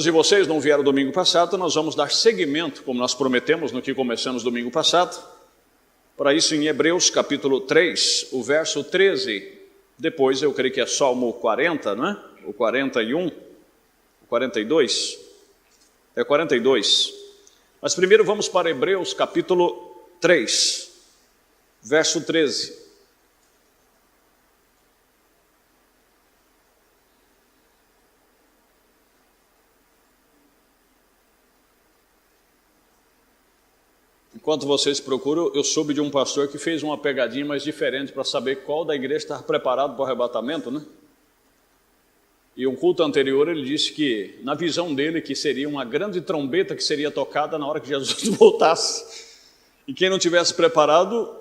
Se vocês não vieram domingo passado, nós vamos dar seguimento, como nós prometemos no que começamos domingo passado. Para isso, em Hebreus capítulo 3, o verso 13. Depois, eu creio que é Salmo 40, não é? O 41, o 42. É 42. Mas primeiro vamos para Hebreus capítulo 3, verso 13. Enquanto vocês procuram, eu soube de um pastor que fez uma pegadinha mais diferente para saber qual da igreja estava preparado para o arrebatamento, né? E um culto anterior ele disse que, na visão dele, que seria uma grande trombeta que seria tocada na hora que Jesus voltasse. E quem não tivesse preparado,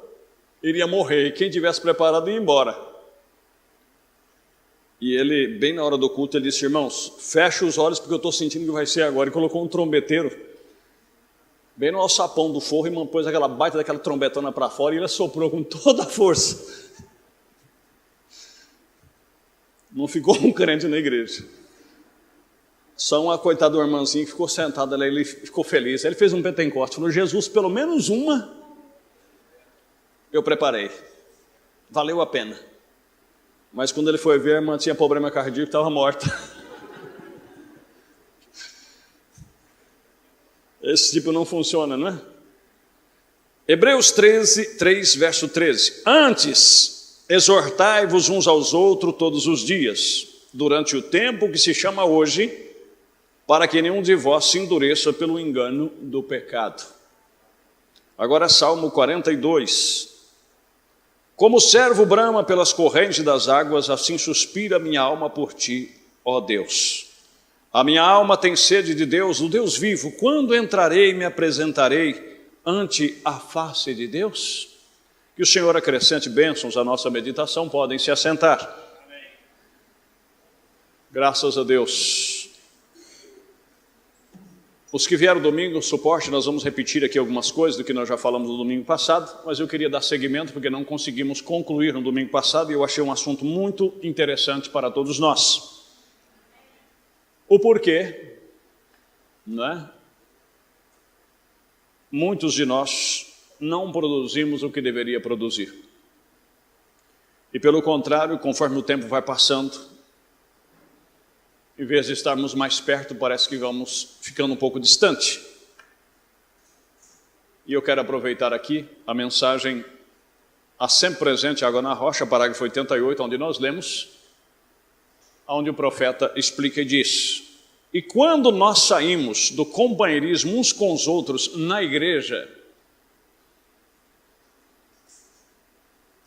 iria morrer. E quem tivesse preparado, ia embora. E ele, bem na hora do culto, ele disse: irmãos, fecha os olhos porque eu estou sentindo que vai ser agora. E colocou um trombeteiro bem no alçapão do forro e pôs aquela baita daquela trombetona para fora e ele soprou com toda a força. Não ficou um crente na igreja. Só uma coitada do irmãzinho que ficou sentada ali, ele ficou feliz. Ele fez um pentecoste, falou: Jesus, pelo menos uma eu preparei. Valeu a pena. Mas quando ele foi ver, a irmã tinha problema cardíaco e estava morta. Esse tipo não funciona, não é? Hebreus 3, verso 13. Antes, exortai-vos uns aos outros todos os dias, durante o tempo que se chama hoje, para que nenhum de vós se endureça pelo engano do pecado. Agora Salmo 42. Como o servo brama pelas correntes das águas, assim suspira minha alma por ti, ó Deus. A minha alma tem sede de Deus, do Deus vivo. Quando entrarei e me apresentarei ante a face de Deus? Que o Senhor acrescente bênçãos à nossa meditação. Podem se assentar. Amém. Graças a Deus. Os que vieram domingo, suporte, nós vamos repetir aqui algumas coisas do que nós já falamos no domingo passado, mas eu queria dar seguimento porque não conseguimos concluir no domingo passado e eu achei um assunto muito interessante para todos nós. O porquê, não é? Muitos de nós não produzimos o que deveria produzir. E pelo contrário, conforme o tempo vai passando, em vez de estarmos mais perto, parece que vamos ficando um pouco distante. E eu quero aproveitar aqui a mensagem A Sempre Presente Água na Rocha, parágrafo 88, onde nós lemos, onde o profeta explica e diz: e quando nós saímos do companheirismo uns com os outros na igreja,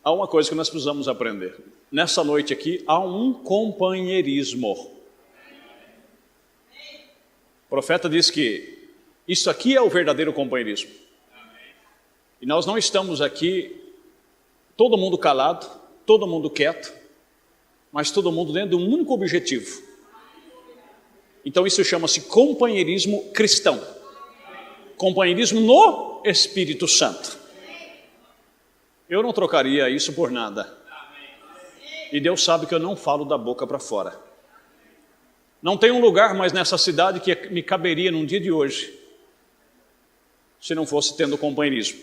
há uma coisa que nós precisamos aprender. Nessa noite aqui, há um companheirismo. O profeta diz que isso aqui é o verdadeiro companheirismo. E nós não estamos aqui, todo mundo calado, todo mundo quieto, mas todo mundo dentro de um único objetivo. Então isso chama-se companheirismo cristão. Companheirismo no Espírito Santo. Eu não trocaria isso por nada. E Deus sabe que eu não falo da boca para fora. Não tem um lugar mais nessa cidade que me caberia num dia de hoje, se não fosse tendo companheirismo.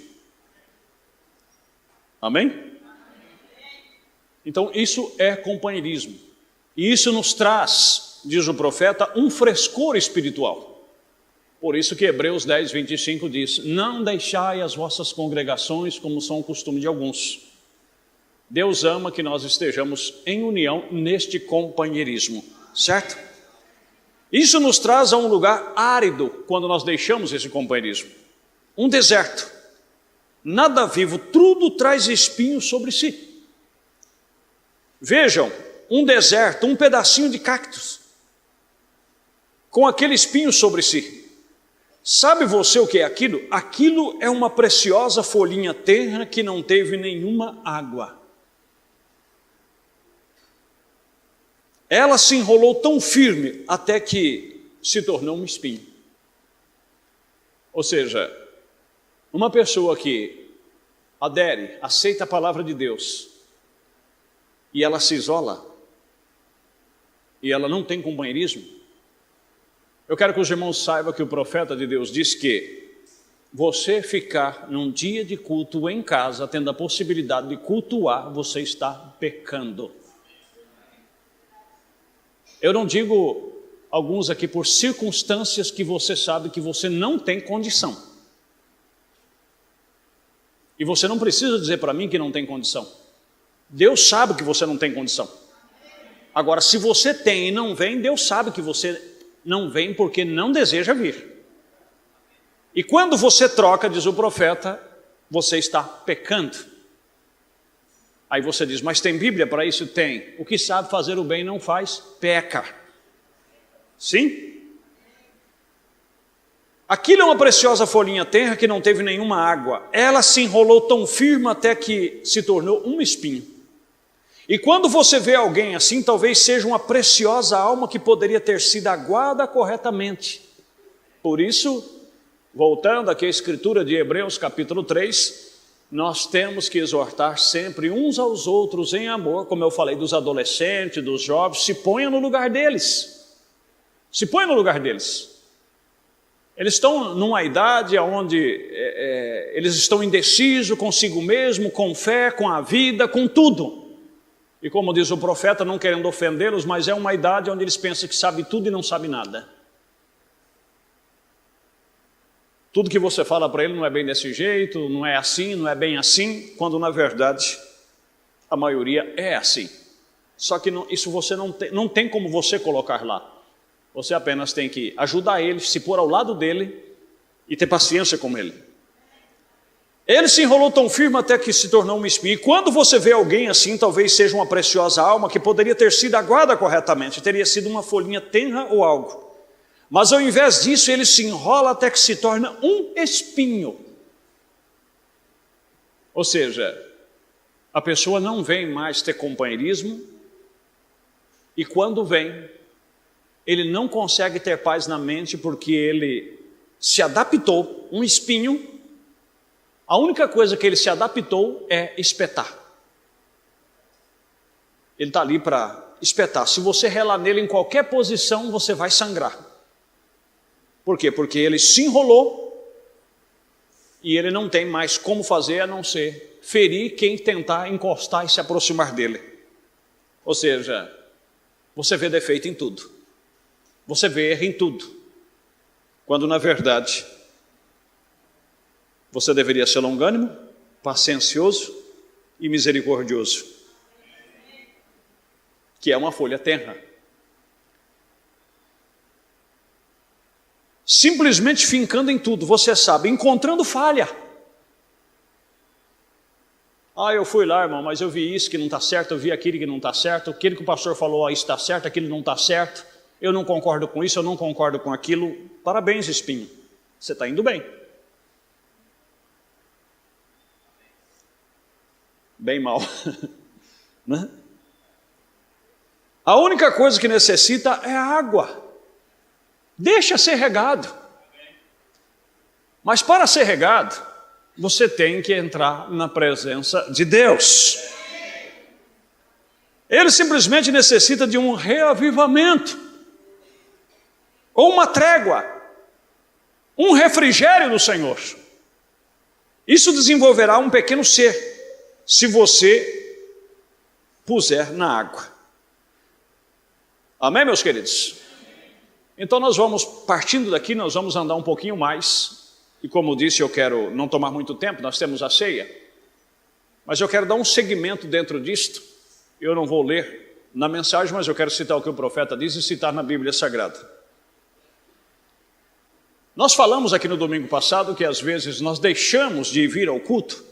Amém? Então isso é companheirismo. E isso nos traz, diz o profeta, um frescor espiritual. Por isso que Hebreus 10, 25 diz: não deixai as vossas congregações como são o costume de alguns. Deus ama que nós estejamos em união neste companheirismo, certo? Isso nos traz a um lugar árido quando nós deixamos esse companheirismo. Um deserto. Nada vivo, tudo traz espinhos sobre si. Vejam, um deserto, um pedacinho de cactus, com aquele espinho sobre si. Sabe você o que é aquilo? Aquilo é uma preciosa folhinha tenra que não teve nenhuma água. Ela se enrolou tão firme até que se tornou um espinho. Ou seja, uma pessoa que adere, aceita a palavra de Deus, e ela se isola, e ela não tem companheirismo, Eu quero que os irmãos saibam que o profeta de Deus diz que você ficar num dia de culto em casa, tendo a possibilidade de cultuar, você está pecando. Eu não digo alguns aqui por circunstâncias que você sabe que você não tem condição. E você não precisa dizer para mim que não tem condição. Deus sabe que você não tem condição. Agora, se você tem e não vem, Deus sabe que você não vem porque não deseja vir. E quando você troca, diz o profeta, você está pecando. Aí você diz, mas tem Bíblia para isso? Tem. O que sabe fazer o bem não faz, peca. Sim? Aquilo é uma preciosa folhinha tenra que não teve nenhuma água. Ela se enrolou tão firme até que se tornou um espinho. E quando você vê alguém assim, talvez seja uma preciosa alma que poderia ter sido aguada corretamente. Por isso, voltando aqui à escritura de Hebreus capítulo 3, nós temos que exortar sempre uns aos outros em amor, como eu falei dos adolescentes, dos jovens, se ponha no lugar deles. Se ponha no lugar deles. Eles estão numa idade onde eles estão indecisos consigo mesmo, com fé, com a vida, com tudo. E como diz o profeta, não querendo ofendê-los, mas é uma idade onde eles pensam que sabe tudo e não sabe nada. Tudo que você fala para ele não é bem desse jeito, não é assim, não é bem assim, quando na verdade a maioria é assim. Só que isso você não tem como você colocar lá. Você apenas tem que ajudar ele, se pôr ao lado dele e ter paciência com ele. Ele se enrolou tão firme até que se tornou um espinho. E quando você vê alguém assim, talvez seja uma preciosa alma que poderia ter sido aguada corretamente, teria sido uma folhinha tenra ou algo. Mas ao invés disso, ele se enrola até que se torna um espinho. Ou seja, a pessoa não vem mais ter companheirismo, e quando vem, ele não consegue ter paz na mente porque ele se adaptou, um espinho. A única coisa que ele se adaptou é espetar. Ele está ali para espetar. Se você relar nele em qualquer posição, você vai sangrar. Por quê? Porque ele se enrolou e ele não tem mais como fazer a não ser ferir quem tentar encostar e se aproximar dele. Ou seja, você vê defeito em tudo. Você vê erro em tudo. Quando na verdade você deveria ser longânimo, paciencioso e misericordioso, que é uma folha tenra. Simplesmente fincando em tudo, você sabe, encontrando falha. Eu fui lá, irmão, mas eu vi isso que não está certo, eu vi aquilo que não está certo, aquilo que o pastor falou, isso está certo, aquilo não está certo, eu não concordo com isso, eu não concordo com aquilo. Parabéns, espinho, você está indo bem. Bem mal. Né? A única coisa que necessita é a água. Deixa ser regado. Mas para ser regado, você tem que entrar na presença de Deus. Ele simplesmente necessita de um reavivamento, ou uma trégua, um refrigério do Senhor. Isso desenvolverá um pequeno ser, se você puser na água. Amém, meus queridos? Então nós vamos, partindo daqui, nós vamos andar um pouquinho mais, e como disse, eu quero não tomar muito tempo, nós temos a ceia, mas eu quero dar um segmento dentro disto. Eu não vou ler na mensagem, mas eu quero citar o que o profeta diz e citar na Bíblia Sagrada. Nós falamos aqui no domingo passado que às vezes nós deixamos de vir ao culto,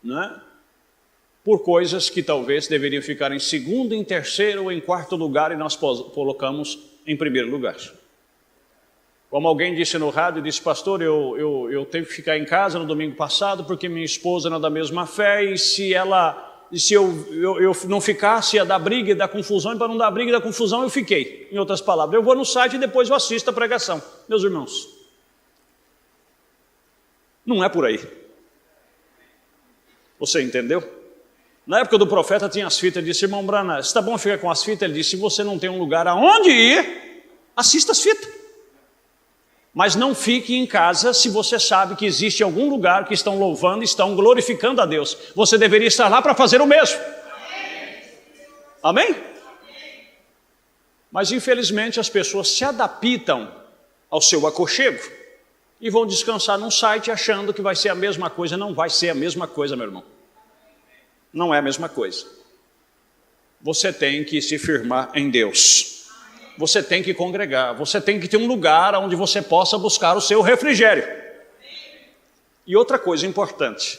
né? Por coisas que talvez deveriam ficar em segundo, em terceiro ou em quarto lugar, e nós colocamos em primeiro lugar. Como alguém disse no rádio, disse, pastor, eu tenho que ficar em casa no domingo passado porque minha esposa não é da mesma fé, e se eu não ficasse, ia dar briga e dar confusão, e para não dar briga e dar confusão eu fiquei. Em outras palavras, eu vou no site e depois eu assisto a pregação. Meus irmãos, não é por aí. Você entendeu? Na época do profeta tinha as fitas. Ele disse, irmão Brana, está bom ficar com as fitas? Ele disse, se você não tem um lugar aonde ir, assista as fitas. Mas não fique em casa se você sabe que existe algum lugar que estão louvando, estão glorificando a Deus. Você deveria estar lá para fazer o mesmo. Amém? Mas infelizmente as pessoas se adaptam ao seu aconchego e vão descansar num site achando que vai ser a mesma coisa. Não vai ser a mesma coisa, meu irmão. Não é a mesma coisa. Você tem que se firmar em Deus. Você tem que congregar. Você tem que ter um lugar onde você possa buscar o seu refrigério. E outra coisa importante.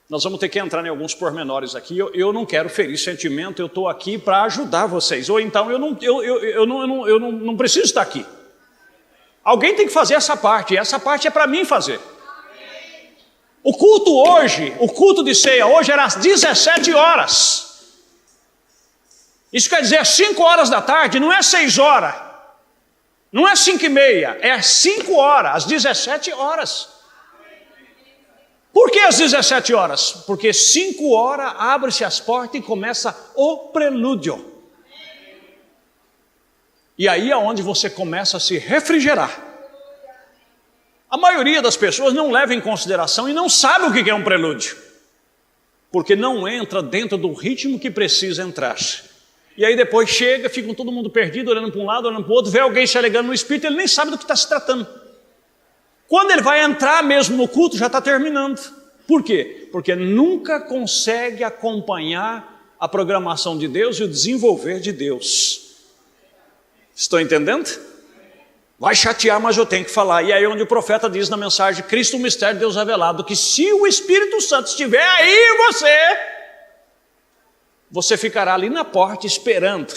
Nós vamos ter que entrar em alguns pormenores aqui. Eu não quero ferir sentimento, eu estou aqui para ajudar vocês. Ou então eu não preciso estar aqui. Alguém tem que fazer essa parte, e essa parte é para mim fazer. O culto hoje, o culto de ceia hoje era às 17 horas. Isso quer dizer 5 horas da tarde, não é 6 horas. Não é 5:30, é 5 horas, às 17 horas. Por que às 17 horas? Porque 5 horas abre-se as portas e começa o prelúdio. E aí é onde você começa a se refrigerar. A maioria das pessoas não leva em consideração e não sabe o que é um prelúdio. Porque não entra dentro do ritmo que precisa entrar. E aí depois chega, fica todo mundo perdido, olhando para um lado, olhando para o outro, vê alguém se alegando no espírito, ele nem sabe do que está se tratando. Quando ele vai entrar mesmo no culto, já está terminando. Por quê? Porque nunca consegue acompanhar a programação de Deus e o desenvolver de Deus. Estão entendendo? Vai chatear, mas eu tenho que falar. E aí onde o profeta diz na mensagem, Cristo, o mistério de Deus revelado, que se o Espírito Santo estiver aí você ficará ali na porta esperando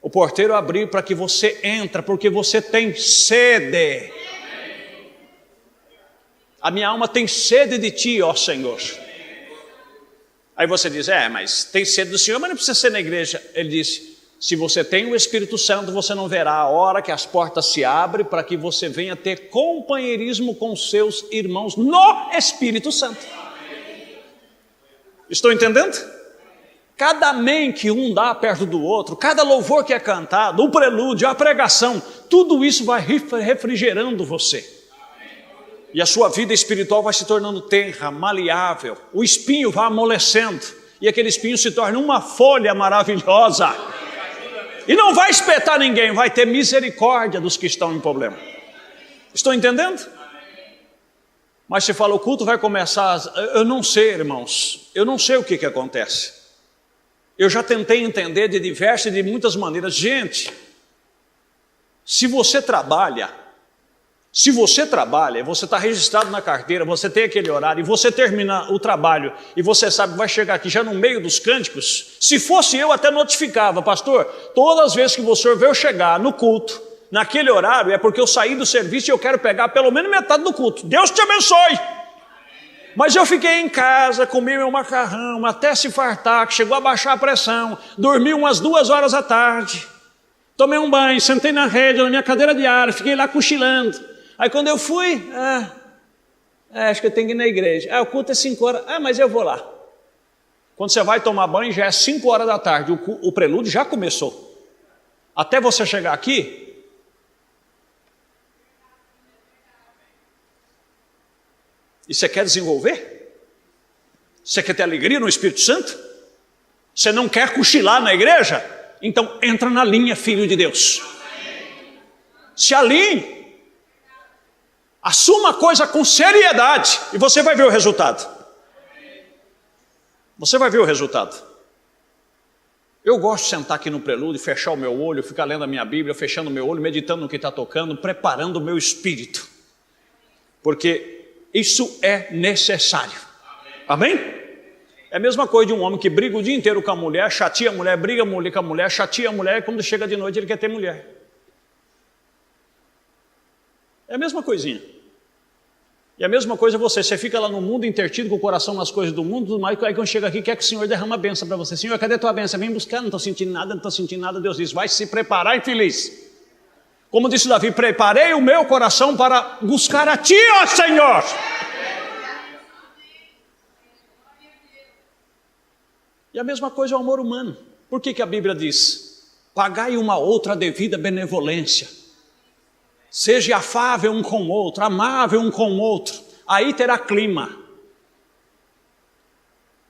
o porteiro abrir para que você entre, porque você tem sede. A minha alma tem sede de ti, ó Senhor. Aí você diz, mas tem sede do Senhor, mas não precisa ser na igreja. Ele disse, se você tem o Espírito Santo, você não verá a hora que as portas se abrem para que você venha ter companheirismo com seus irmãos no Espírito Santo. Estou entendendo? Cada amém que um dá perto do outro, cada louvor que é cantado, o prelúdio, a pregação, tudo isso vai refrigerando você. E a sua vida espiritual vai se tornando tenra, maleável. O espinho vai amolecendo. E aquele espinho se torna uma folha maravilhosa. E não vai espetar ninguém, vai ter misericórdia dos que estão em problema. Estão entendendo? Mas se fala, o culto vai começar... Eu não sei, irmãos. Eu não sei o que acontece. Eu já tentei entender de diversas e de muitas maneiras. Gente, se você trabalha, você está registrado na carteira, você tem aquele horário, e você termina o trabalho, e você sabe que vai chegar aqui já no meio dos cânticos, se fosse eu até notificava, pastor, todas as vezes que você vê eu chegar no culto, naquele horário, é porque eu saí do serviço e eu quero pegar pelo menos metade do culto. Deus te abençoe! Mas eu fiquei em casa, comi meu macarrão, até se fartar, que chegou a baixar a pressão, dormi umas 2 horas da tarde, tomei um banho, sentei na rede, na minha cadeira de ar, fiquei lá cochilando. Aí quando eu fui, acho que eu tenho que ir na igreja. O culto é 5 horas, mas eu vou lá. Quando você vai tomar banho, já é 5 horas da tarde, o prelúdio já começou. Até você chegar aqui, e você quer desenvolver? Você quer ter alegria no Espírito Santo? Você não quer cochilar na igreja? Então entra na linha, filho de Deus. Se alinhe. Assuma a coisa com seriedade e você vai ver o resultado. Você vai ver o resultado. Eu gosto de sentar aqui no prelúdio, fechar o meu olho, ficar lendo a minha Bíblia, fechando o meu olho, meditando no que está tocando, preparando o meu espírito. Porque isso é necessário. Amém? É a mesma coisa de um homem que briga o dia inteiro com a mulher, chateia a mulher, briga com a mulher, chateia a mulher, e quando chega de noite ele quer ter mulher. É a mesma coisinha. E a mesma coisa você fica lá no mundo intertido com o coração nas coisas do mundo, tudo mais, aí quando chega aqui quer que o Senhor derrame a bênção para você. Senhor, cadê a tua bênção? Vem buscar, não estou sentindo nada, Deus diz, vai se preparar, infeliz. Como disse Davi, preparei o meu coração para buscar a ti, ó Senhor. E a mesma coisa é o amor humano. Por que a Bíblia diz? Pagai uma outra devida benevolência. Seja afável um com o outro, amável um com o outro. Aí terá clima.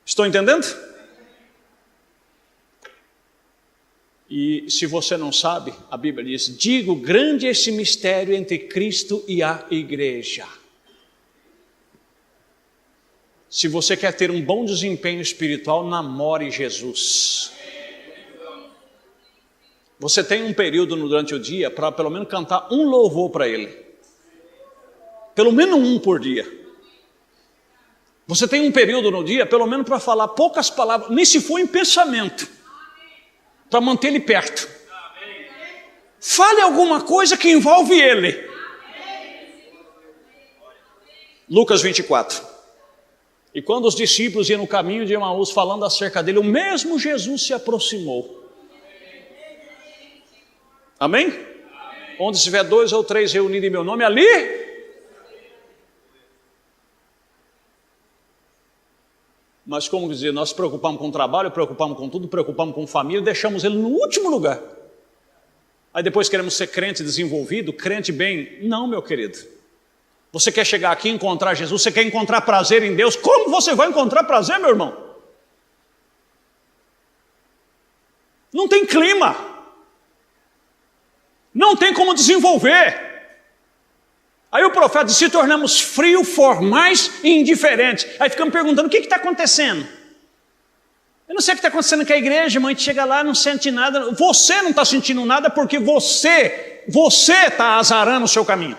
Estão entendendo? E se você não sabe, a Bíblia diz: digo, grande é esse mistério entre Cristo e a igreja. Se você quer ter um bom desempenho espiritual, namore Jesus. Você tem um período durante o dia para pelo menos cantar um louvor para Ele. Pelo menos um por dia. Você tem um período no dia, pelo menos para falar poucas palavras, nem se for em pensamento, para manter Ele perto. Fale alguma coisa que envolve Ele. Lucas 24. E quando os discípulos iam no caminho de Emaús falando acerca dele, o mesmo Jesus se aproximou. Amém? Onde estiver 2 ou 3 reunidos em meu nome, ali. Mas como dizer, nós nos preocupamos com o trabalho, preocupamos com tudo, preocupamos com família, deixamos ele no último lugar. Aí depois queremos ser crente desenvolvido, crente bem. Não, meu querido. Você quer chegar aqui e encontrar Jesus, você quer encontrar prazer em Deus. Como você vai encontrar prazer, meu irmão? Não tem clima. Não tem como desenvolver. Aí o profeta diz: se tornamos frios, formais e indiferentes. Aí ficamos perguntando: o que está acontecendo? Eu não sei o que está acontecendo com a igreja, irmão. A gente chega lá, não sente nada. Você não está sentindo nada porque você está azarando o seu caminho.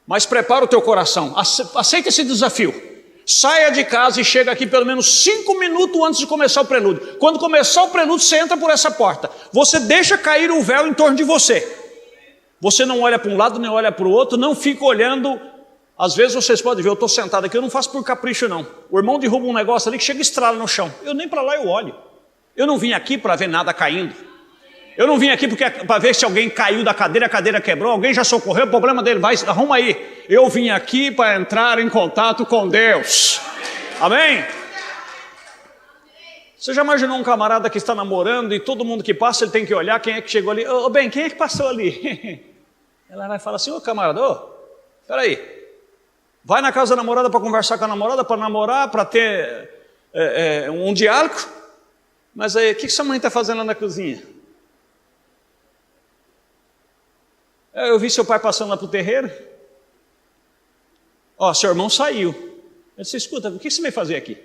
Mas prepara o teu coração, aceita esse desafio. Saia de casa e chega aqui pelo menos 5 minutos antes de começar o prelúdio. Quando começar o prelúdio, você entra por essa porta. Você deixa cair o véu em torno de você. Você não olha para um lado, nem olha para o outro, não fica olhando. Às vezes vocês podem ver, eu estou sentado aqui, eu não faço por capricho não. O irmão derruba um negócio ali que chega e estrala no chão. Eu nem para lá eu olho. Eu não vim aqui para ver nada caindo. Eu não vim aqui para ver se alguém caiu da cadeira, a cadeira quebrou, alguém já socorreu, o problema dele, vai, arruma aí. Eu vim aqui para entrar em contato com Deus. Amém? Você já imaginou um camarada que está namorando e todo mundo que passa, ele tem que olhar quem é que chegou ali? Ô, bem, quem é que passou ali? Ela vai falar assim: ô camarada, peraí. Vai na casa da namorada para conversar com a namorada, para namorar, para ter um diálogo. Mas aí, o que sua mãe está fazendo lá na cozinha? Eu vi seu pai passando lá para o terreiro. Seu irmão saiu. Eu disse: escuta, o que você veio fazer aqui?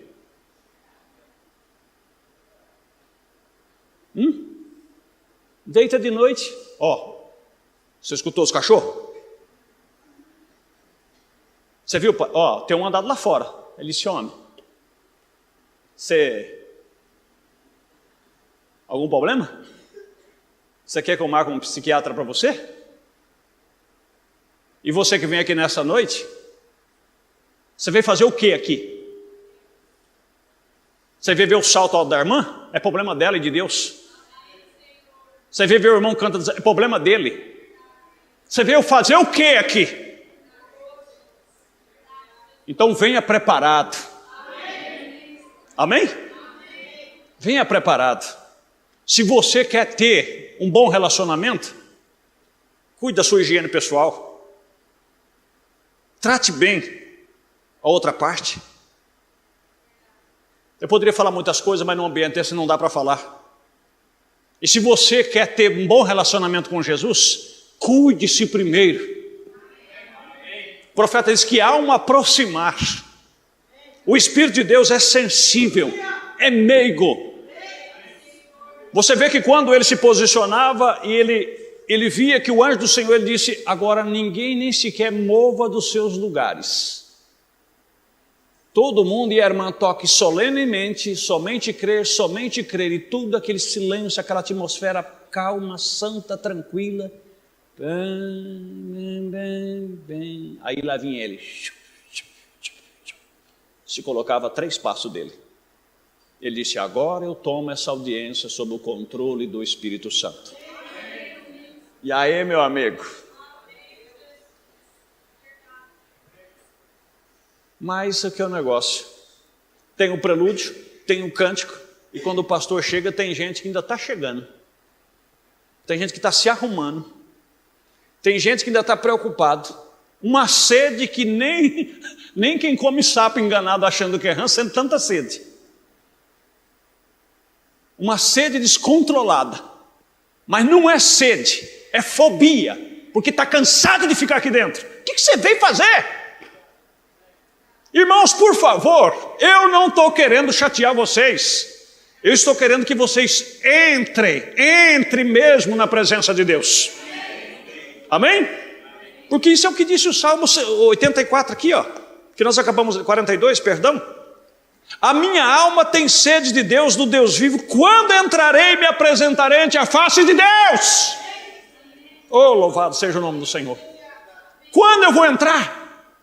Deita de noite. Você escutou os cachorros? Você viu? Tem um andado lá fora. Ele disse: homem, algum problema? Você quer que eu marque um psiquiatra para você? E você que vem aqui nessa noite, você veio fazer o que aqui? Você veio ver o salto alto da irmã? É problema dela e de Deus. Você veio ver o irmão cantando? É problema dele. Você veio fazer o que aqui? Então venha preparado. Amém? Venha preparado. Se você quer ter um bom relacionamento, cuide da sua higiene pessoal. Trate bem a outra parte. Eu poderia falar muitas coisas, mas no ambiente desse não dá para falar. E se você quer ter um bom relacionamento com Jesus, cuide-se primeiro. O profeta diz que há um aproximar. O Espírito de Deus é sensível, é meigo. Você vê que quando ele se posicionava e ele via que o anjo do Senhor, ele disse: agora ninguém nem sequer mova dos seus lugares. Todo mundo e a irmã toque solenemente, somente crer, e tudo aquele silêncio, aquela atmosfera calma, santa, tranquila. Aí lá vinha ele, se colocava a 3 passos dele. Ele disse: agora eu tomo essa audiência sob o controle do Espírito Santo. E aí, meu amigo? Mas isso aqui é o negócio. Tem o prelúdio, tem o cântico, e quando o pastor chega, tem gente que ainda está chegando. Tem gente que está se arrumando. Tem gente que ainda está preocupado. Uma sede que nem quem come sapo enganado achando que é rã, sendo tanta sede. Uma sede descontrolada. Mas não é sede, é fobia. Porque está cansado de ficar aqui dentro. O que você veio fazer? Irmãos, por favor, eu não estou querendo chatear vocês. Eu estou querendo que vocês entrem mesmo na presença de Deus. Amém? Porque isso é o que disse o Salmo 84 aqui, ó, que nós acabamos, 42, perdão. A minha alma tem sede de Deus, do Deus vivo. Quando entrarei e me apresentarei ante a face de Deus? Oh, louvado seja o nome do Senhor. Quando eu vou entrar?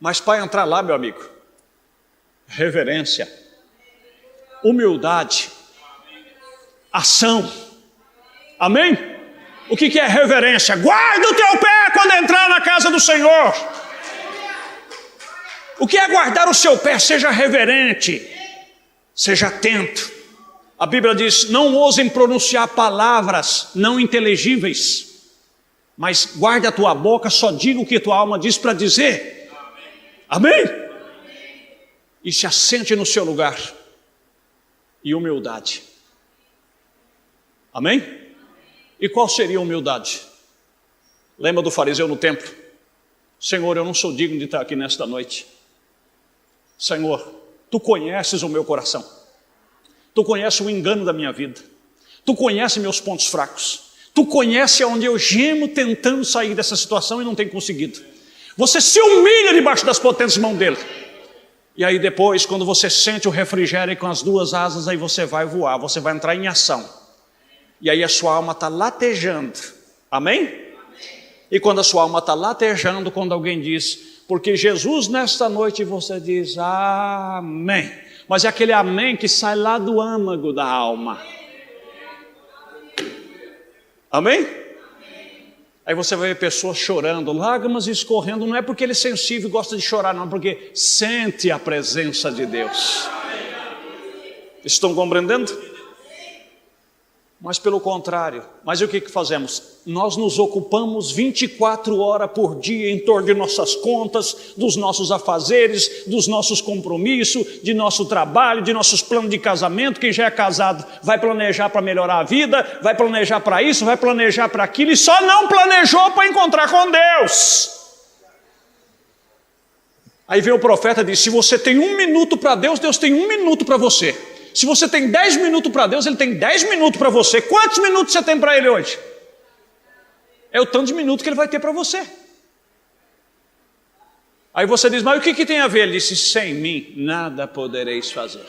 Mas para entrar lá, meu amigo, reverência, humildade, ação. Amém? O que é reverência? Guarda o teu pé quando entrar na casa do Senhor. O que é guardar o seu pé? Seja reverente, seja atento. A Bíblia diz, não ousem pronunciar palavras não inteligíveis, mas guarde a tua boca, só diga o que tua alma diz para dizer. Amém? E se assente no seu lugar. E humildade. Amém? E qual seria a humildade? Lembra do fariseu no templo? Senhor, eu não sou digno de estar aqui nesta noite. Senhor, Tu conheces o meu coração. Tu conheces o engano da minha vida. Tu conheces meus pontos fracos. Tu conheces onde eu gemo tentando sair dessa situação e não tenho conseguido. Você se humilha debaixo das potentes mãos dele. E aí depois, quando você sente o refrigério com as duas asas, aí você vai voar, você vai entrar em ação. E aí a sua alma está latejando. Amém? E quando a sua alma está latejando, quando alguém diz, porque Jesus nesta noite, você diz, amém. Mas é aquele amém que sai lá do âmago da alma. Amém? Aí você vai ver pessoas chorando, lágrimas escorrendo, não é porque ele é sensível e gosta de chorar, não, porque sente a presença de Deus. Estão compreendendo? Mas pelo contrário, mas o que fazemos? Nós nos ocupamos 24 horas por dia em torno de nossas contas, dos nossos afazeres, dos nossos compromissos, de nosso trabalho, de nossos planos de casamento. Quem já é casado vai planejar para melhorar a vida, vai planejar para isso, vai planejar para aquilo, e só não planejou para encontrar com Deus. Aí vem o profeta e diz, se você tem 1 minuto para Deus, Deus tem 1 minuto para você. Se você tem 10 minutos para Deus, Ele tem 10 minutos para você. Quantos minutos você tem para Ele hoje? É o tanto de minutos que Ele vai ter para você. Aí você diz, mas o que tem a ver? Ele disse, sem mim nada podereis fazer.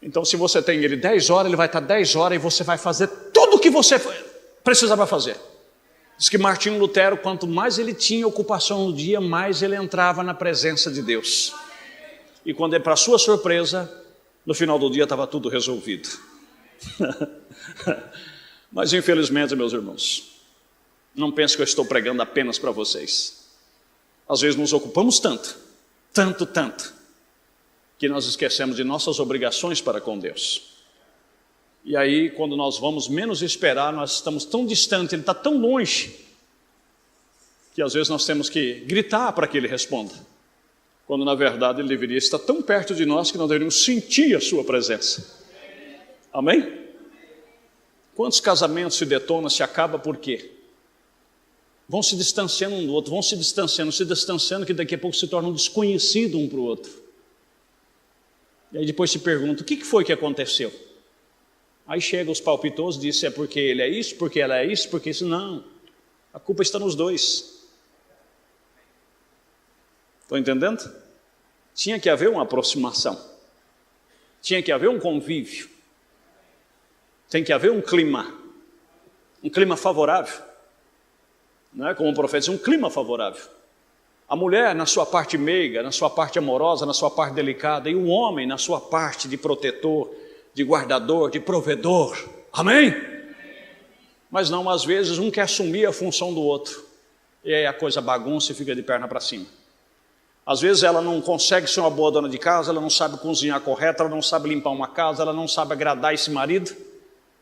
Então se você tem Ele 10 horas, Ele vai estar 10 horas e você vai fazer tudo o que você precisava fazer. Diz que Martinho Lutero, quanto mais ele tinha ocupação no dia, mais ele entrava na presença de Deus. E quando é para sua surpresa, no final do dia estava tudo resolvido. Mas infelizmente, meus irmãos, não pense que eu estou pregando apenas para vocês. Às vezes nos ocupamos tanto, que nós esquecemos de nossas obrigações para com Deus. E aí, quando nós vamos menos esperar, nós estamos tão distantes, Ele está tão longe, que às vezes nós temos que gritar para que Ele responda. Quando na verdade Ele deveria estar tão perto de nós que nós deveríamos sentir a sua presença. Amém? Quantos casamentos se detonam, se acaba por quê? Vão se distanciando um do outro, vão se distanciando, que daqui a pouco se tornam desconhecidos um para o outro. E aí depois se pergunta, o que foi que aconteceu? Aí chega os palpitosos e diz, é porque ele é isso, porque ela é isso, porque isso. Não, a culpa está nos dois. Estão entendendo? Tinha que haver uma aproximação. Tinha que haver um convívio. Tem que haver um clima favorável. Não é como o profeta diz, um clima favorável. A mulher na sua parte meiga, na sua parte amorosa, na sua parte delicada, e o homem na sua parte de protetor, de guardador, de provedor. Amém? Mas não, às vezes um quer assumir a função do outro, e aí a coisa bagunça e fica de perna para cima. Às vezes ela não consegue ser uma boa dona de casa, ela não sabe cozinhar correto, ela não sabe limpar uma casa, ela não sabe agradar esse marido,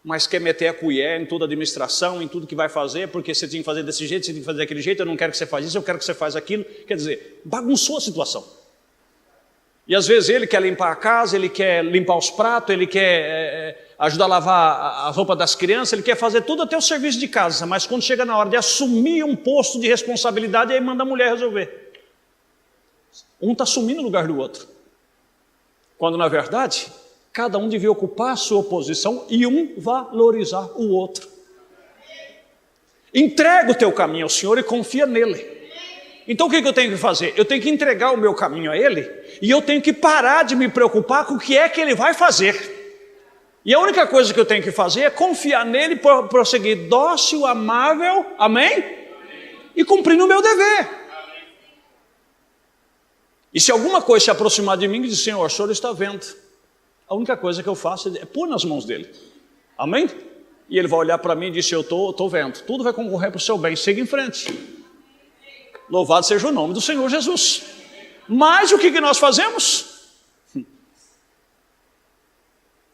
mas quer meter a colher em toda a administração, em tudo que vai fazer, porque você tem que fazer desse jeito, você tem que fazer daquele jeito, eu não quero que você faça isso, eu quero que você faça aquilo. Quer dizer, bagunçou a situação. E às vezes ele quer limpar a casa, ele quer limpar os pratos, ele quer ajudar a lavar a roupa das crianças, ele quer fazer tudo até o serviço de casa, mas quando chega na hora de assumir um posto de responsabilidade, aí manda a mulher resolver. Um está assumindo o lugar do outro. Quando na verdade, cada um devia ocupar a sua posição e um valorizar o outro. Entrega o teu caminho ao Senhor e confia nele. Então o que eu tenho que fazer? Eu tenho que entregar o meu caminho a Ele e eu tenho que parar de me preocupar com o que é que Ele vai fazer. E a única coisa que eu tenho que fazer é confiar nele, prosseguir dócil, amável, amém? E cumprindo o meu dever. E se alguma coisa se aproximar de mim e dizer, Senhor, o Senhor está vendo. A única coisa que eu faço é pôr nas mãos dele, amém? E ele vai olhar para mim e dizer, eu estou vendo, tudo vai concorrer para o seu bem, siga em frente. Louvado seja o nome do Senhor Jesus. Mas o que nós fazemos?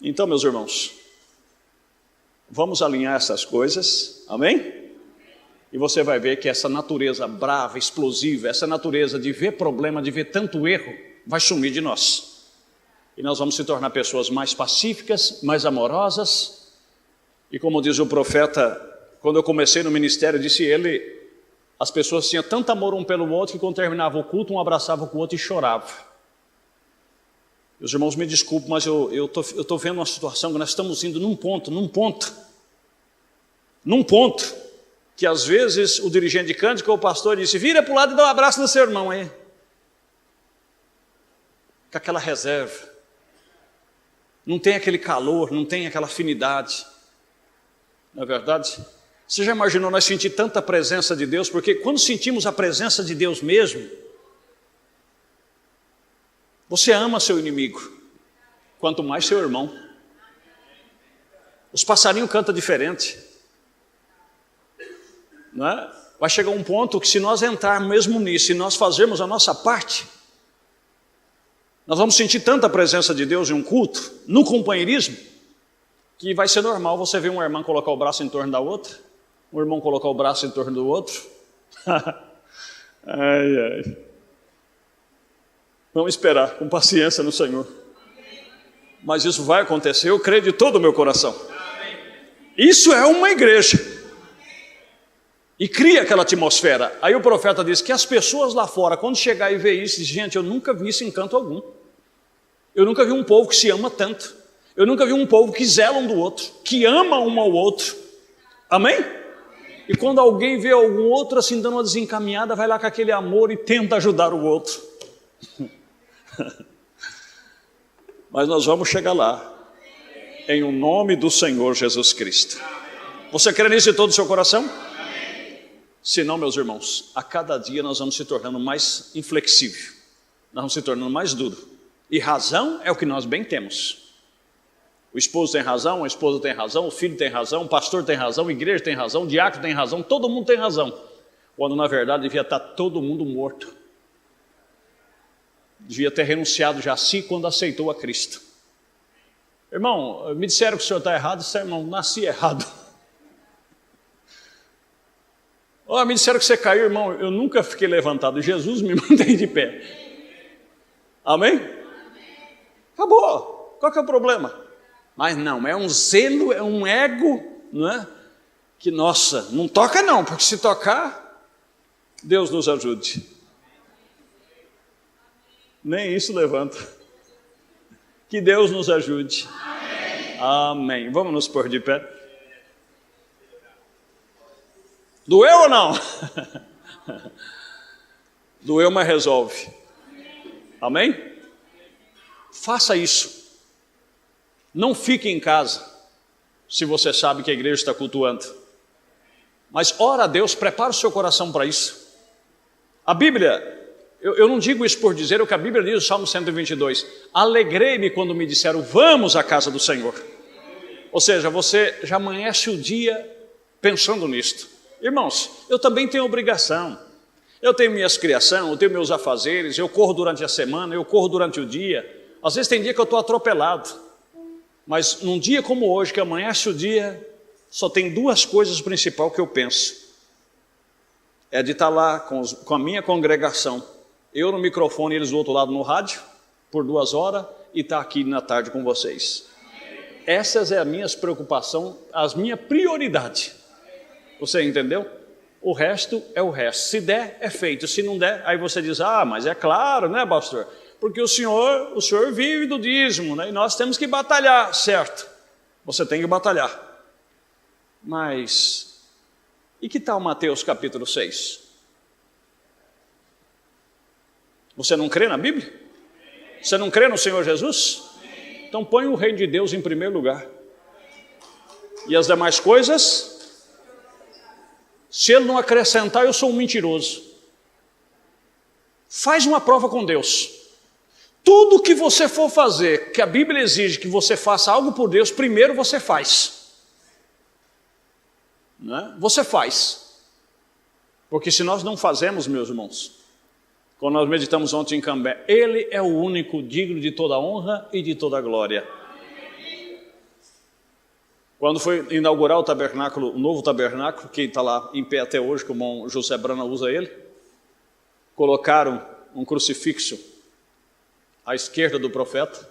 Então, meus irmãos, vamos alinhar essas coisas, amém? E você vai ver que essa natureza brava, explosiva, essa natureza de ver problema, de ver tanto erro, vai sumir de nós. E nós vamos se tornar pessoas mais pacíficas, mais amorosas. E como diz o profeta, quando eu comecei no ministério, disse ele, as pessoas tinham tanto amor um pelo outro que quando terminava o culto, um abraçava com o outro e chorava. Meus irmãos, me desculpem, mas eu tô vendo uma situação que nós estamos indo num ponto, que às vezes o dirigente de cântico ou o pastor disse, vira para o lado e dá um abraço no seu irmão aí. Com aquela reserva. Não tem aquele calor, não tem aquela afinidade. Não é verdade? Você já imaginou nós sentir tanta presença de Deus? Porque quando sentimos a presença de Deus mesmo, você ama seu inimigo, quanto mais seu irmão. Os passarinhos cantam diferente, não é? Vai chegar um ponto que se nós entrarmos mesmo nisso, se nós fazermos a nossa parte, nós vamos sentir tanta presença de Deus em um culto, no companheirismo, que vai ser normal você ver uma irmã colocar o braço em torno da outra, um irmão colocar o braço em torno do outro. Ai. Vamos esperar com paciência no Senhor. Mas isso vai acontecer, eu creio de todo o meu coração. Isso é uma igreja. E cria aquela atmosfera. Aí o profeta diz que as pessoas lá fora, quando chegar e ver isso, dizem, gente, eu nunca vi isso em canto algum. Eu nunca vi um povo que se ama tanto. Eu nunca vi um povo que zela um do outro, que ama um ao outro. Amém? E quando alguém vê algum outro assim dando uma desencaminhada, vai lá com aquele amor e tenta ajudar o outro. Mas nós vamos chegar lá, em o nome do Senhor Jesus Cristo. Você crê nisso de todo o seu coração? Se não, meus irmãos, a cada dia nós vamos se tornando mais inflexível, nós vamos se tornando mais duro. E razão é o que nós bem temos. O esposo tem razão, a esposa tem razão, o filho tem razão, o pastor tem razão, a igreja tem razão, o diácono tem razão, todo mundo tem razão. Quando na verdade devia estar todo mundo morto. Devia ter renunciado já a si quando aceitou a Cristo. Irmão, me disseram que o senhor está errado, disse, irmão, nasci errado. Oh, me disseram que você caiu, irmão, eu nunca fiquei levantado, Jesus me mantém de pé. Amém? Acabou, qual que é o problema? Mas não, é um zelo, é um ego, não é? Que, nossa, não toca não, porque se tocar, Deus nos ajude. Nem isso levanta. Que Deus nos ajude. Amém. Amém. Vamos nos pôr de pé. Doeu ou não? Doeu, mas resolve. Amém? Faça isso. Não fique em casa, se você sabe que a igreja está cultuando. Mas ora a Deus, prepara o seu coração para isso. A Bíblia, eu não digo isso por dizer, o que a Bíblia diz no Salmo 122. Alegrei-me quando me disseram, vamos à casa do Senhor. Ou seja, você já amanhece o dia pensando nisto. Irmãos, eu também tenho obrigação. Eu tenho minhas criações, eu tenho meus afazeres, eu corro durante a semana, eu corro durante o dia. Às vezes tem dia que eu estou atropelado. Mas num dia como hoje, que amanhece o dia, só tem duas coisas principais que eu penso. É de estar lá com a minha congregação, eu no microfone e eles do outro lado no rádio, por 2 horas, e estar aqui na tarde com vocês. Essas é a minha preocupação, as minha prioridade. Você entendeu? O resto é o resto. Se der, é feito. Se não der, aí você diz, mas é claro, né, pastor? Porque o senhor vive do dízimo, né? E nós temos que batalhar, certo? Você tem que batalhar. Mas, e que tal Mateus capítulo 6? Você não crê na Bíblia? Você não crê no Senhor Jesus? Então põe o reino de Deus em primeiro lugar. E as demais coisas, se Ele não acrescentar, eu sou um mentiroso. Faz uma prova com Deus. Tudo que você for fazer, que a Bíblia exige que você faça algo por Deus, primeiro você faz. Né? Você faz. Porque se nós não fazemos, meus irmãos, quando nós meditamos ontem em Cambé, Ele é o único digno de toda honra e de toda glória. Quando foi inaugurar o tabernáculo, o novo tabernáculo, que está lá em pé até hoje, como o José Brana usa ele, colocaram um crucifixo à esquerda do profeta,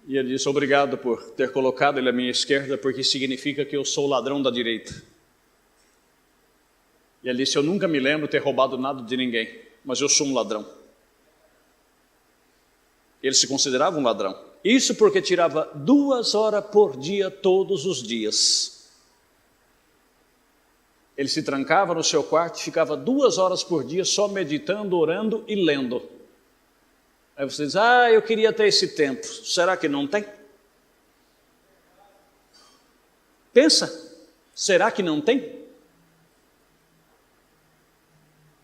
e ele disse, obrigado por ter colocado ele à minha esquerda, porque significa que eu sou o ladrão da direita. E ele disse, eu nunca me lembro ter roubado nada de ninguém, mas eu sou um ladrão. Ele se considerava um ladrão. Isso porque tirava 2 horas por dia, todos os dias. Ele se trancava no seu quarto e ficava 2 horas por dia só meditando, orando e lendo. Aí você diz, eu queria ter esse tempo. Será que não tem? Pensa, será que não tem?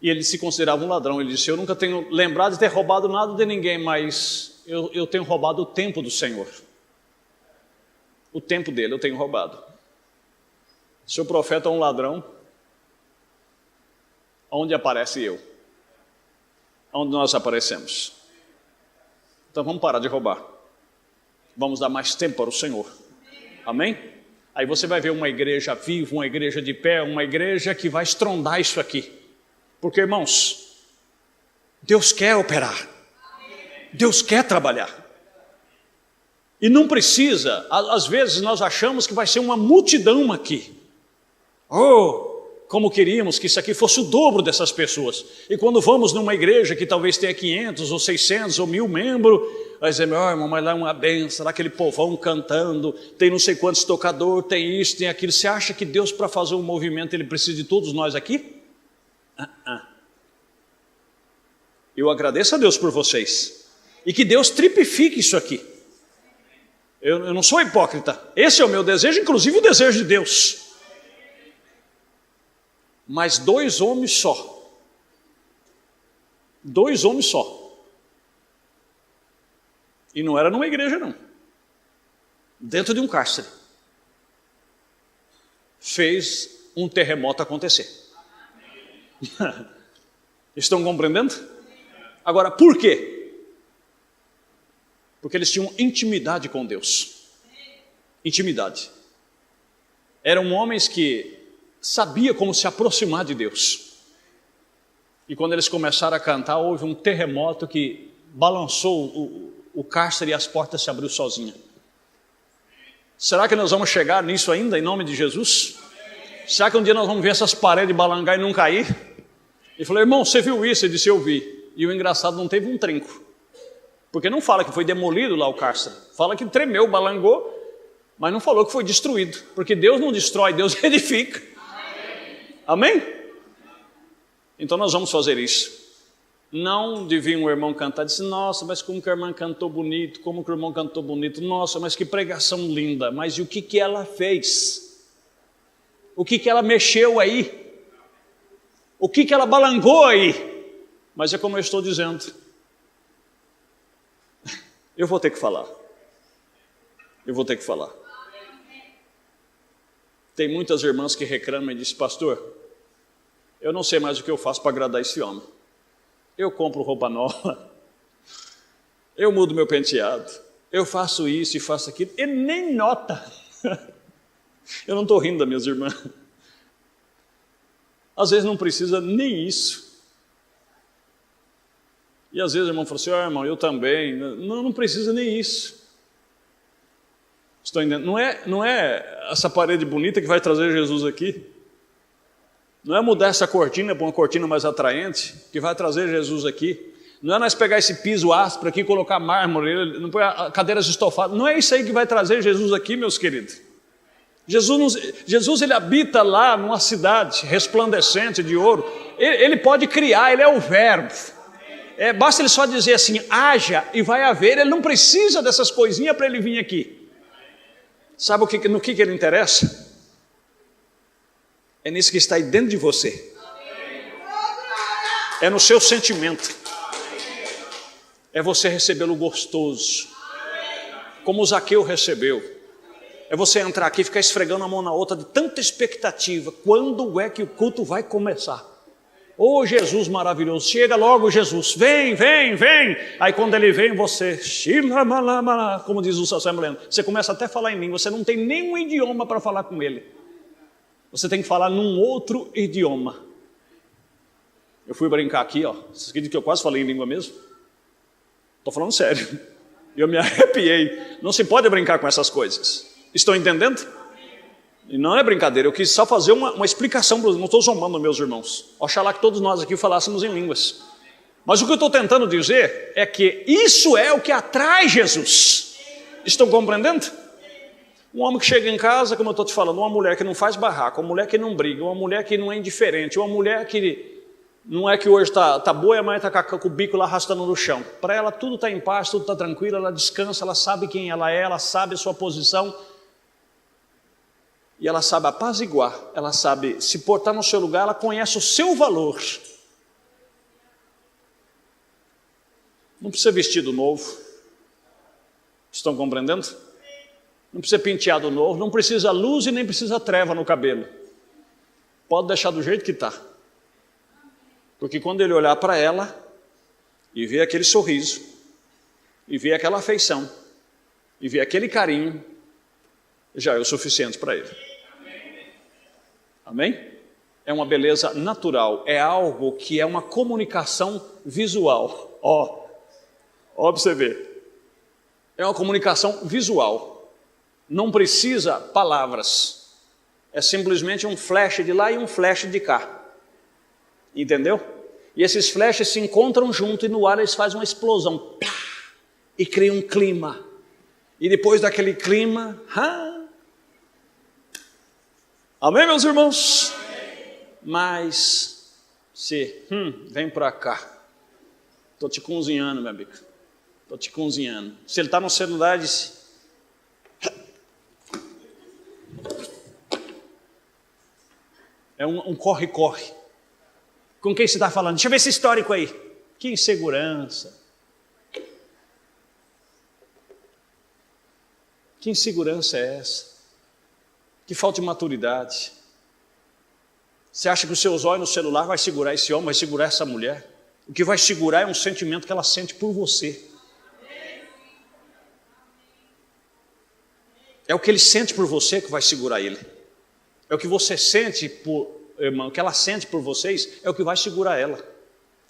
E ele se considerava um ladrão. Ele disse, eu nunca tenho lembrado de ter roubado nada de ninguém, mas eu tenho roubado o tempo do Senhor. O tempo dele eu tenho roubado. Se o profeta é um ladrão, onde aparece eu? Onde nós aparecemos? Então vamos parar de roubar. Vamos dar mais tempo para o Senhor. Amém? Aí você vai ver uma igreja viva, uma igreja de pé, uma igreja que vai estrondar isso aqui. Porque, irmãos, Deus quer operar. Deus quer trabalhar. E não precisa, às vezes nós achamos que vai ser uma multidão aqui. Como queríamos que isso aqui fosse o dobro dessas pessoas. E quando vamos numa igreja que talvez tenha 500 ou 600 ou 1000 membros, vai dizer, meu irmão, mas lá é uma benção, lá aquele povão cantando, tem não sei quantos tocadores, tem isso, tem aquilo. Você acha que Deus, para fazer um movimento, Ele precisa de todos nós aqui? Eu agradeço a Deus por vocês. E que Deus triplifique isso aqui. Eu não sou hipócrita. Esse é o meu desejo, inclusive o desejo de Deus. Mas 2 homens só. 2 homens só. E não era numa igreja, não. Dentro de um cárcere. Fez um terremoto acontecer. Estão compreendendo? Agora, por quê? Porque eles tinham intimidade com Deus. Intimidade. Eram homens que sabiam como se aproximar de Deus. E quando eles começaram a cantar, houve um terremoto que balançou o cárcere e as portas se abriu sozinha. Será que nós vamos chegar nisso ainda, em nome de Jesus? Será que um dia nós vamos ver essas paredes balançar e não cair? Ele falou, irmão, você viu isso? Ele disse, eu vi. E o engraçado, não teve um trinco. Porque não fala que foi demolido lá o cárcere. Fala que tremeu, balangou, mas não falou que foi destruído. Porque Deus não destrói, Deus edifica. Amém? Então nós vamos fazer isso. Não devia um irmão cantar, disse, nossa, mas como que a irmã cantou bonito, como que o irmão cantou bonito, nossa, mas que pregação linda, mas e o que ela fez? O que ela mexeu aí? O que ela balangou aí? Mas é como eu estou dizendo, eu vou ter que falar. Eu vou ter que falar. Tem muitas irmãs que reclamam e dizem, pastor, eu não sei mais o que eu faço para agradar esse homem. Eu compro roupa nova, eu mudo meu penteado, eu faço isso e faço aquilo, ele nem nota. Eu não estou rindo das minhas irmãs. Às vezes não precisa nem isso. E às vezes o irmão fala assim, irmão, eu também. Não precisa nem isso. Estou entendendo? Não é essa parede bonita que vai trazer Jesus aqui. Não é mudar essa cortina para uma cortina mais atraente que vai trazer Jesus aqui. Não é nós pegar esse piso áspero aqui e colocar mármore, não põe cadeiras estofadas. Não é isso aí que vai trazer Jesus aqui, meus queridos. Jesus ele habita lá numa cidade resplandecente de ouro. Ele pode criar, ele é o verbo. Basta ele só dizer assim, haja e vai haver. Ele não precisa dessas coisinhas para ele vir aqui. Sabe no que ele interessa? É nisso que está aí dentro de você. É no seu sentimento. É você recebê-lo gostoso, como o Zaqueu recebeu. É você entrar aqui e ficar esfregando a mão na outra de tanta expectativa. Quando é que o culto vai começar? Oh, Jesus maravilhoso, chega logo Jesus, vem. Aí quando ele vem, você, como diz o assembleano, você começa até a falar em língua, você não tem nenhum idioma para falar com ele. Você tem que falar num outro idioma. Eu fui brincar aqui, vocês acreditam que eu quase falei em língua mesmo? Estou falando sério. Eu me arrepiei. Não se pode brincar com essas coisas. Estão entendendo? E não é brincadeira, eu quis só fazer uma explicação, não estou zombando meus irmãos. Oxalá que todos nós aqui falássemos em línguas. Mas o que eu estou tentando dizer é que isso é o que atrai Jesus. Estão compreendendo? Um homem que chega em casa, como eu estou te falando, uma mulher que não faz barraco, uma mulher que não briga, uma mulher que não é indiferente, uma mulher que não é que hoje está boa e amanhã está com o bico lá arrastando no chão. Para ela tudo está em paz, tudo está tranquilo, ela descansa, ela sabe quem ela é, ela sabe a sua posição. E ela sabe apaziguar, ela sabe se portar no seu lugar, ela conhece o seu valor. Não precisa vestido novo. Estão compreendendo? Não precisa penteado novo, não precisa luz e nem precisa treva no cabelo. Pode deixar do jeito que está. Porque quando ele olhar para ela e ver aquele sorriso, e ver aquela afeição, e ver aquele carinho, já é o suficiente para ele. Amém? É uma beleza natural, é algo que é uma comunicação visual. Ó para você ver. É uma comunicação visual. Não precisa palavras. É simplesmente um flash de lá e um flash de cá. Entendeu? E esses flashes se encontram junto e no ar eles fazem uma explosão. Pá, e criam um clima. E depois daquele clima... Amém, meus irmãos? Mas, vem para cá. Estou te cozinhando, meu amigo. Estou te cozinhando. Se ele está no celular, disse... É um corre-corre. Com quem você está falando? Deixa eu ver esse histórico aí. Que insegurança. Que insegurança é essa? Que falta de maturidade. Você acha que os seus olhos no celular vai segurar esse homem, vai segurar essa mulher? O que vai segurar é um sentimento que ela sente por você. É o que ele sente por você que vai segurar ele. É o que você sente por, irmão, o que ela sente por vocês é o que vai segurar ela.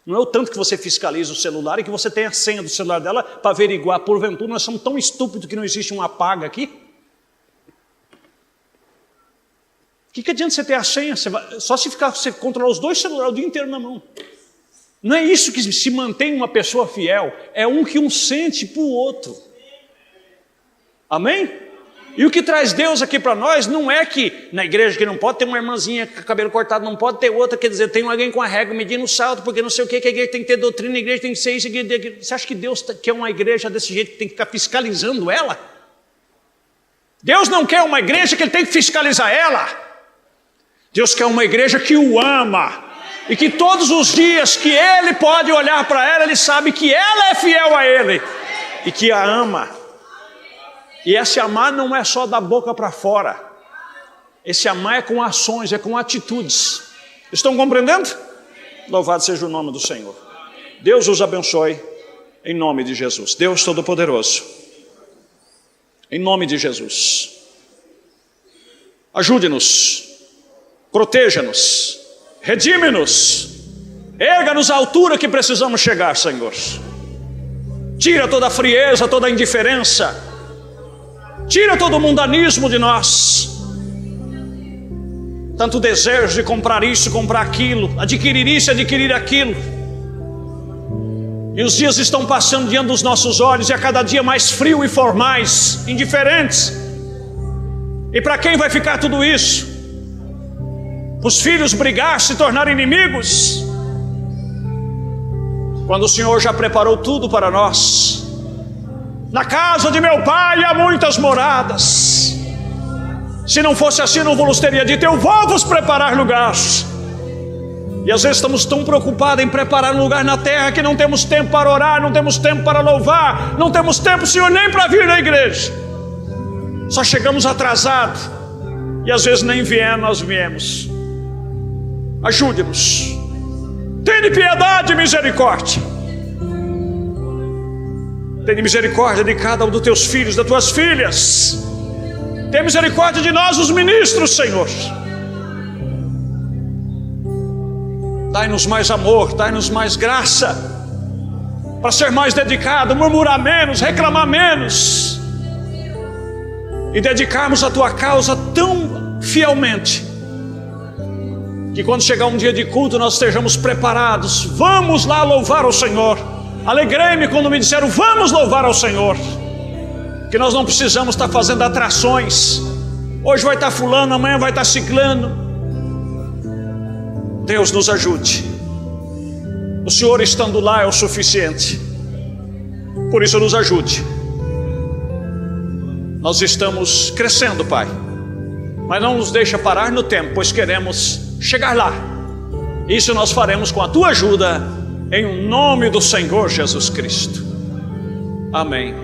Não é o tanto que você fiscaliza o celular e que você tem a senha do celular dela para averiguar. Porventura, nós somos tão estúpidos que não existe um apaga aqui. O que adianta você ter a senha? Só se você controlar os dois celulares o dia inteiro na mão. Não é isso que se mantém uma pessoa fiel. É um que sente para o outro. Amém? E o que traz Deus aqui para nós não é que na igreja que não pode ter uma irmãzinha com cabelo cortado, não pode ter outra, quer dizer, tem alguém com a régua medindo o salto, porque não sei o que a igreja tem que ter doutrina, a igreja tem que ser isso. Você acha que Deus quer uma igreja desse jeito que tem que ficar fiscalizando ela? Deus não quer uma igreja que ele tem que fiscalizar ela. Deus quer uma igreja que o ama e que todos os dias que ele pode olhar para ela, ele sabe que ela é fiel a ele e que a ama. E esse amar não é só da boca para fora. Esse amar é com ações, é com atitudes. Estão compreendendo? Louvado seja o nome do Senhor. Deus os abençoe em nome de Jesus. Deus Todo-Poderoso, Em nome de Jesus. Ajude-nos, proteja-nos, redime-nos, erga-nos à altura que precisamos chegar, Senhor. Tira toda a frieza, toda a indiferença, tira todo o mundanismo de nós. Tanto desejo de comprar isso, comprar aquilo, adquirir isso, adquirir aquilo. E os dias estão passando diante dos nossos olhos, e a cada dia mais frio e formais, indiferentes. E para quem vai ficar tudo isso? Os filhos brigar, se tornar inimigos? Quando o Senhor já preparou tudo para nós. Na casa de meu pai há muitas moradas. Se não fosse assim, não vos teria dito: eu vou vos preparar lugar. E às vezes estamos tão preocupados em preparar um lugar na terra que não temos tempo para orar, não temos tempo para louvar, não temos tempo, Senhor, nem para vir na igreja. Só chegamos atrasados, e às vezes nem viemos, nós viemos. Ajude-nos. Tenha piedade e misericórdia. Tenha misericórdia de cada um dos teus filhos, das tuas filhas. Tenha misericórdia de nós, os ministros, Senhor. Dai-nos mais amor, dai-nos mais graça, para ser mais dedicado, murmurar menos, reclamar menos, e dedicarmos a tua causa tão fielmente, que quando chegar um dia de culto nós estejamos preparados. Vamos lá louvar ao Senhor. Alegrei-me quando me disseram: vamos louvar ao Senhor. Que nós não precisamos estar fazendo atrações. Hoje vai estar fulano, amanhã vai estar ciclano. Deus nos ajude. O Senhor estando lá é o suficiente. Por isso nos ajude. Nós estamos crescendo, Pai, mas não nos deixa parar no tempo, pois queremos chegar lá. Isso nós faremos com a tua ajuda, em nome do Senhor Jesus Cristo. Amém.